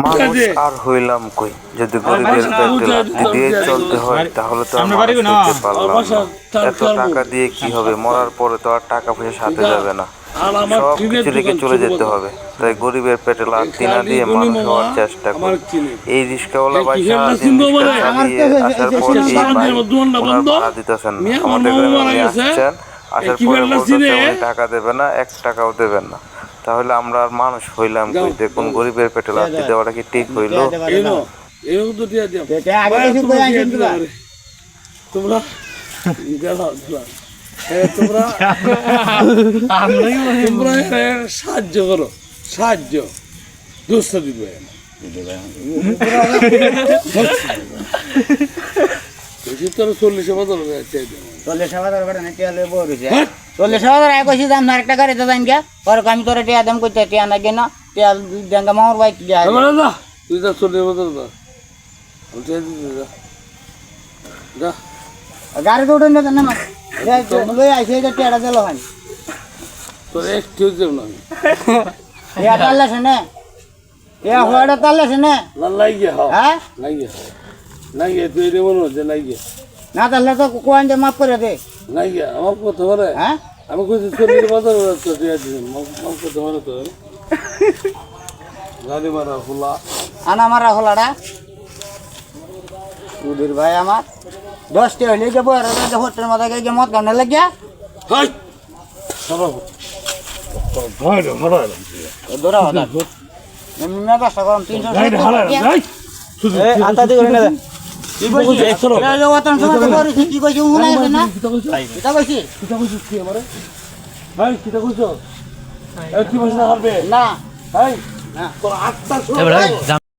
মানুষ আর হইলাম কই, যদি গরিবের পেটে লাথি দিয়ে চলতে হয় তাহলে তো আর মানুষ হইতে পারলাম না। এত টাকা দিয়ে কি হবে, মরার পরে তো আর টাকা পয়সা সাথে যাবে না, সব কিছু রেখে চলে যেতে হবে। তাই গরিবের পেটে লাথি না দিয়ে মানুষ হওয়ার চেষ্টা করি। এই রিক্সাওয়ালা ভাই সারাদিন রিক্সা চালিয়ে আসার পর এই ভাই ওনার ভাড়া দিতেছেন না। আমাদের গ্রামে উনি আসছেন, আসার পরে বলতেছে উনি টাকা দেবে না, 1 টাকাও দেবেন না। তাহলে আমরা আর মানুষ হইলাম কই? দেখুন গরিবের পেটে লাথি দেওয়াটা কি ঠিক হইলো? তোমরা সাহায্য করো, সাহায্য দোস্ত দিবে 40,000 দাম না একটা গাড়িতে যাইম গিয়া পরে আমি তোরা টিয়া দাম করতে টিয়া না গেনা টিয়া দেঙ্গা মামার বাইক গিয়া তুই যা 40,000 দা গাড়িতে উঠে না না লই আইছে এটা টিয়াটা দিল হয় তোর একটু দেব না টিয়া তালে শুনে টিয়া হড়া তালে শুনে না লাগিয়ে হ্যাঁ লাগিয়ে তুই দেব না যে লাগিয়ে না তাহলে তো কোয়ান যে মাফ করে দে লাগিয়ে আমার কথা বলে হ্যাঁ আমি কইছি 40,000 তো দিয়া দিন মাফ কথা বলে তো গাড়ি মারা ফুলা আনা মারা হলাড়া সুধীর ভাই আমার 10টা হইলে যাবো আর হোটেলের মধ্যে গিয়ে মদ গানে লাগিয়া হাই সরো ভালো ভালো দৌড়া হতা আমি ব্যবস্থা করলাম 300 আতা দিয়ে করে নেবে কি কইছিস ওতন সময় তো বড় কি কইছিস উনা গেছে না এটা কইছিস কি আমারে ভাই কিটা কইছো এই কি বসে হারবে না এই না তোর 8টা